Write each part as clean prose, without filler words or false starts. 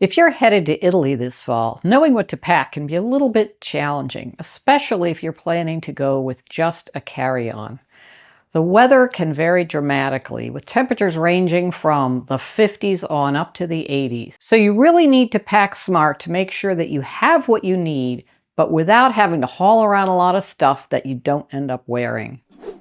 If you're headed to Italy this fall, knowing what to pack can be a little bit challenging, especially if you're planning to go with just a carry-on. The weather can vary dramatically, with temperatures ranging from the 50s on up to the 80s. So you really need to pack smart to make sure that you have what you need, but without having to haul around a lot of stuff that you don't end up wearing.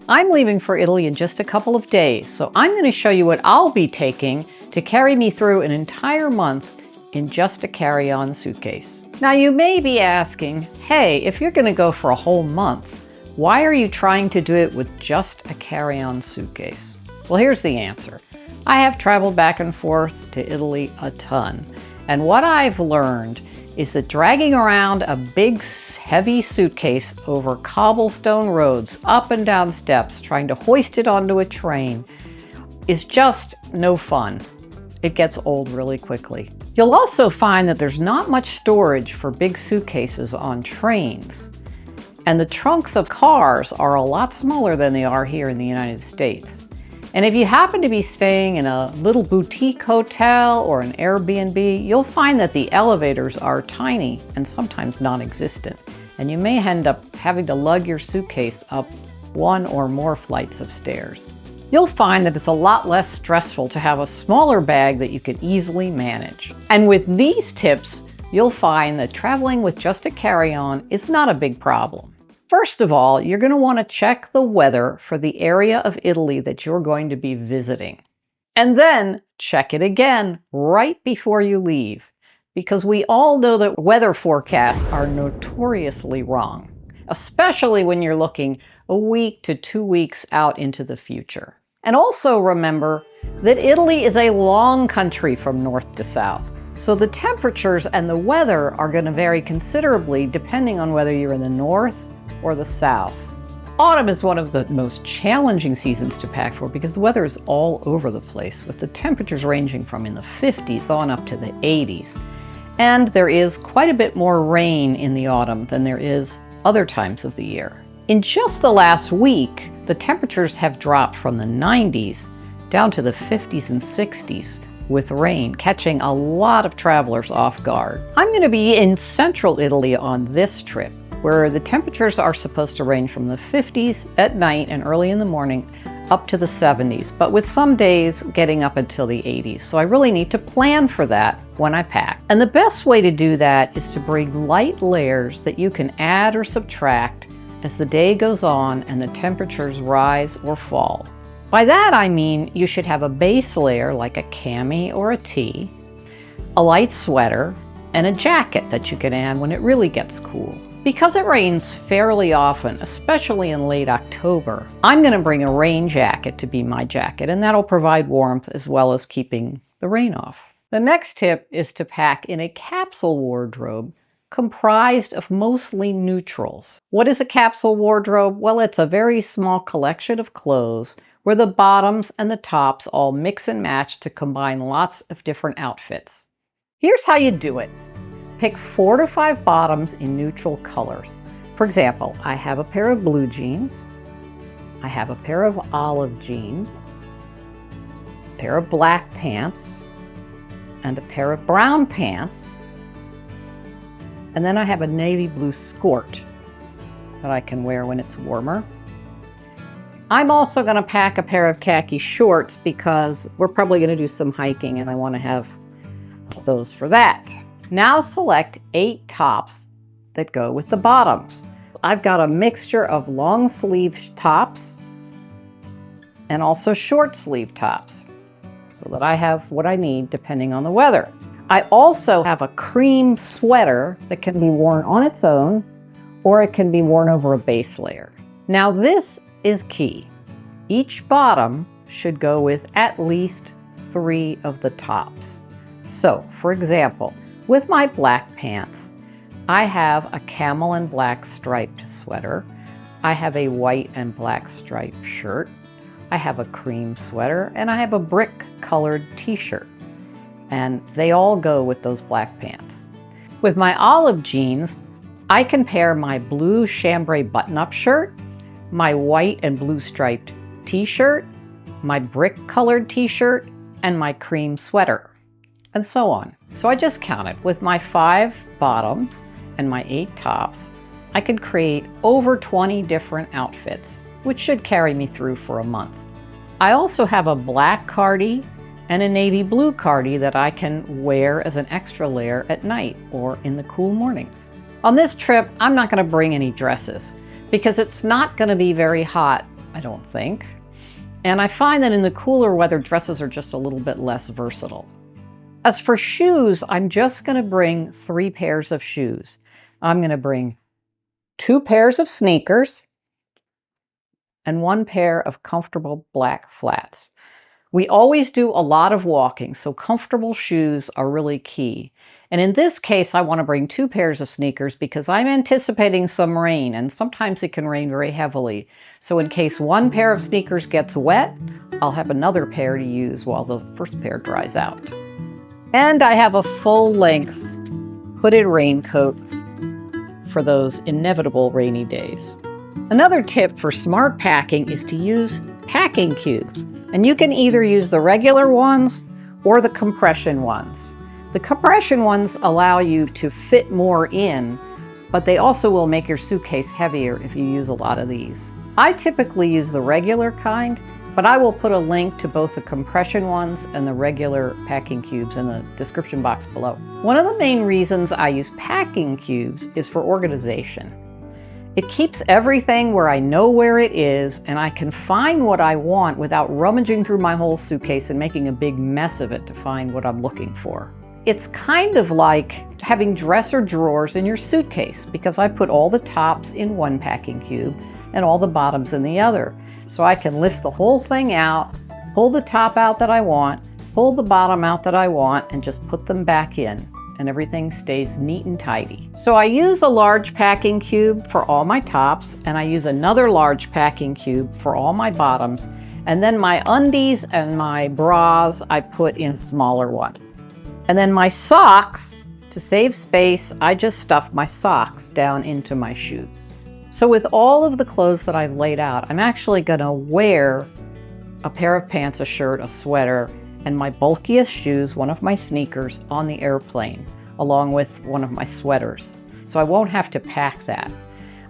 I'm leaving for Italy in just a couple of days, so I'm going to show you what I'll be taking to carry me through an entire month in just a carry-on suitcase. Now you may be asking, hey, if you're going to go for a whole month, why are you trying to do it with just a carry-on suitcase? Well, here's the answer. I have traveled back and forth to Italy a ton, and what I've learned is that dragging around a big, heavy suitcase over cobblestone roads, up and down steps, trying to hoist it onto a train, is just no fun. It gets old really quickly. You'll also find that there's not much storage for big suitcases on trains. And the trunks of cars are a lot smaller than they are here in the United States. And if you happen to be staying in a little boutique hotel or an Airbnb, you'll find that the elevators are tiny and sometimes non-existent. And you may end up having to lug your suitcase up one or more flights of stairs. You'll find that it's a lot less stressful to have a smaller bag that you can easily manage. And with these tips, you'll find that traveling with just a carry-on is not a big problem. First of all, you're going to want to check the weather for the area of Italy that you're going to be visiting. And then check it again right before you leave, because we all know that weather forecasts are notoriously wrong, especially when you're looking a week to 2 weeks out into the future. And also remember that Italy is a long country from north to south. So the temperatures and the weather are going to vary considerably depending on whether you're in the north or the south. Autumn is one of the most challenging seasons to pack for because the weather is all over the place, with the temperatures ranging from in the 50s on up to the 80s. And there is quite a bit more rain in the autumn than there is other times of the year. In just the last week, the temperatures have dropped from the 90s down to the 50s and 60s, with rain catching a lot of travelers off guard. I'm going to be in central Italy on this trip, where the temperatures are supposed to range from the 50s at night and early in the morning up to the 70s, but with some days getting up until the 80s. So I really need to plan for that when I pack. And the best way to do that is to bring light layers that you can add or subtract as the day goes on and the temperatures rise or fall. By that I mean you should have a base layer like a cami or a tee, a light sweater, and a jacket that you can add when it really gets cool. Because it rains fairly often, especially in late October, I'm going to bring a rain jacket to be my jacket, and that'll provide warmth as well as keeping the rain off. The next tip is to pack in a capsule wardrobe comprised of mostly neutrals. What is a capsule wardrobe? Well, it's a very small collection of clothes where the bottoms and the tops all mix and match to combine lots of different outfits. Here's how you do it. Pick 4 to 5 bottoms in neutral colors. For example, I have a pair of blue jeans, I have a pair of olive jeans, a pair of black pants, and a pair of brown pants, and then I have a navy blue skirt that I can wear when it's warmer. I'm also going to pack a pair of khaki shorts because we're probably going to do some hiking and I want to have those for that. Now select 8 tops that go with the bottoms. I've got a mixture of long sleeve tops and also short sleeve tops so that I have what I need depending on the weather. I also have a cream sweater that can be worn on its own or it can be worn over a base layer. Now this is key. Each bottom should go with at least 3 of the tops. So, for example, with my black pants, I have a camel and black striped sweater, I have a white and black striped shirt, I have a cream sweater, and I have a brick colored t-shirt. And they all go with those black pants. With my olive jeans, I can pair my blue chambray button-up shirt, my white and blue striped t-shirt, my brick colored t-shirt, and my cream sweater, and so on. So I just counted. With my 5 bottoms and my 8 tops, I could create over 20 different outfits, which should carry me through for a month. I also have a black cardi and a navy blue cardi that I can wear as an extra layer at night or in the cool mornings. On this trip, I'm not going to bring any dresses because it's not going to be very hot, I don't think. And I find that in the cooler weather, dresses are just a little bit less versatile. As for shoes, I'm just going to bring 3 pairs of shoes. I'm going to bring 2 pairs of sneakers and 1 pair of comfortable black flats. We always do a lot of walking, so comfortable shoes are really key. And in this case, I want to bring 2 pairs of sneakers because I'm anticipating some rain, and sometimes it can rain very heavily. So in case 1 pair of sneakers gets wet, I'll have another pair to use while the first pair dries out. And I have a full-length hooded raincoat for those inevitable rainy days. Another tip for smart packing is to use packing cubes. And you can either use the regular ones or the compression ones. The compression ones allow you to fit more in, but they also will make your suitcase heavier if you use a lot of these. I typically use the regular kind, but I will put a link to both the compression ones and the regular packing cubes in the description box below. One of the main reasons I use packing cubes is for organization. It keeps everything where I know where it is, and I can find what I want without rummaging through my whole suitcase and making a big mess of it to find what I'm looking for. It's kind of like having dresser drawers in your suitcase because I put all the tops in one packing cube and all the bottoms in the other. So I can lift the whole thing out, pull the top out that I want, pull the bottom out that I want, and just put them back in. And everything stays neat and tidy. So I use a large packing cube for all my tops, and I use another large packing cube for all my bottoms, and then my undies and my bras I put in a smaller one. And then my socks, to save space, I just stuff my socks down into my shoes. So with all of the clothes that I've laid out, I'm actually gonna wear a pair of pants, a shirt, a sweater, and my bulkiest shoes, one of my sneakers, on the airplane, along with one of my sweaters. So I won't have to pack that.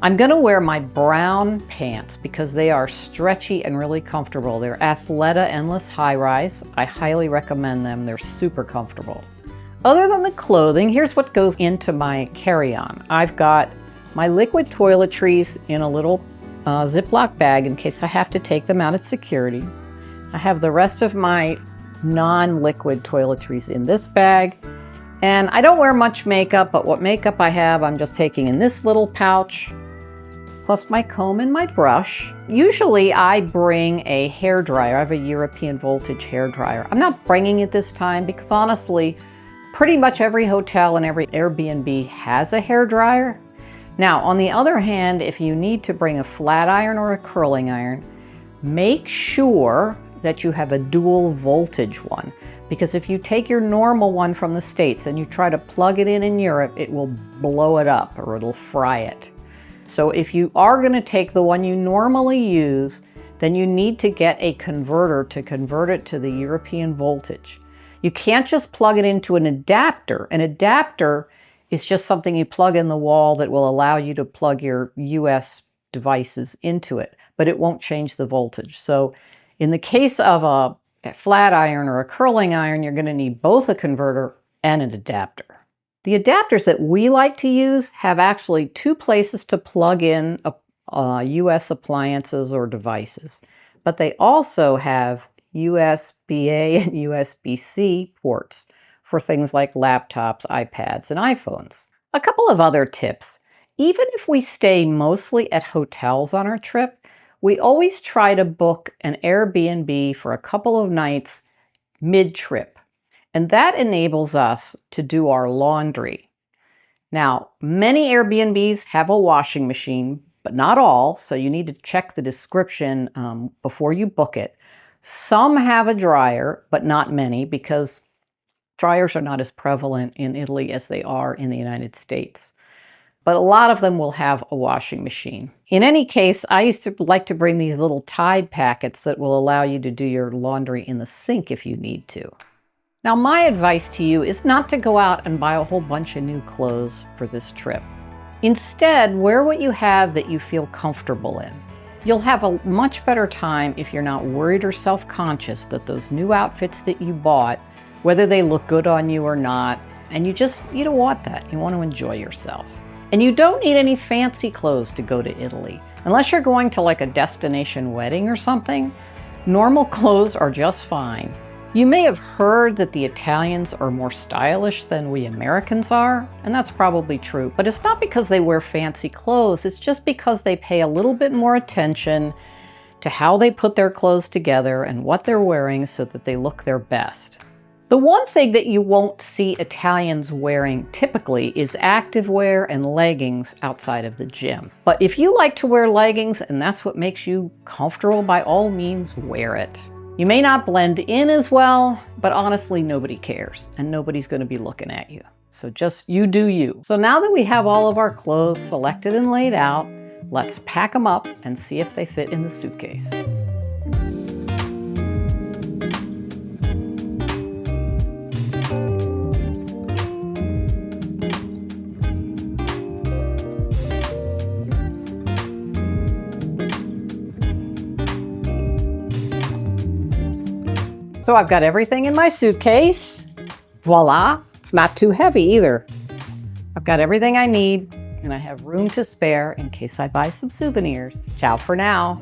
I'm gonna wear my brown pants because they are stretchy and really comfortable. They're Athleta Endless High Rise. I highly recommend them. They're super comfortable. Other than the clothing, here's what goes into my carry-on. I've got my liquid toiletries in a little Ziploc bag in case I have to take them out at security. I have the rest of my non-liquid toiletries in this bag. And I don't wear much makeup, but what makeup I have, I'm just taking in this little pouch, plus my comb and my brush. Usually I bring a hairdryer. I have a European Voltage hairdryer. I'm not bringing it this time because honestly, pretty much every hotel and every Airbnb has a hairdryer. Now, on the other hand, if you need to bring a flat iron or a curling iron, make sure that you have a dual voltage one, because if you take your normal one from the States and you try to plug it in Europe, it will blow it up or it'll fry it. So if you are going to take the one you normally use, then you need to get a converter to convert it to the European voltage. You can't just plug it into an adapter. An adapter is just something you plug in the wall that will allow you to plug your US devices into it, but it won't change the voltage. So in the case of a flat iron or a curling iron, you're going to need both a converter and an adapter. The adapters that we like to use have actually 2 places to plug in US appliances or devices, but they also have USB-A and USB-C ports for things like laptops, iPads, and iPhones. A couple of other tips. Even if we stay mostly at hotels on our trip, we always try to book an Airbnb for a couple of nights mid-trip, and that enables us to do our laundry. Now, many Airbnbs have a washing machine, but not all, so you need to check the description before you book it. Some have a dryer, but not many, because dryers are not as prevalent in Italy as they are in the United States. But a lot of them will have a washing machine. In any case, I used to like to bring these little Tide packets that will allow you to do your laundry in the sink if you need to. Now, my advice to you is not to go out and buy a whole bunch of new clothes for this trip. Instead, wear what you have that you feel comfortable in. You'll have a much better time if you're not worried or self-conscious that those new outfits that you bought, whether they look good on you or not, and you don't want that. You want to enjoy yourself. And you don't need any fancy clothes to go to Italy. Unless you're going to like a destination wedding or something, normal clothes are just fine. You may have heard that the Italians are more stylish than we Americans are, and that's probably true. But it's not because they wear fancy clothes, it's just because they pay a little bit more attention to how they put their clothes together and what they're wearing so that they look their best. The one thing that you won't see Italians wearing typically is activewear and leggings outside of the gym. But if you like to wear leggings and that's what makes you comfortable, by all means, wear it. You may not blend in as well, but honestly, nobody cares and nobody's going to be looking at you. So just you do you. So now that we have all of our clothes selected and laid out, let's pack them up and see if they fit in the suitcase. So I've got everything in my suitcase. Voila, it's not too heavy either. I've got everything I need and I have room to spare in case I buy some souvenirs. Ciao for now.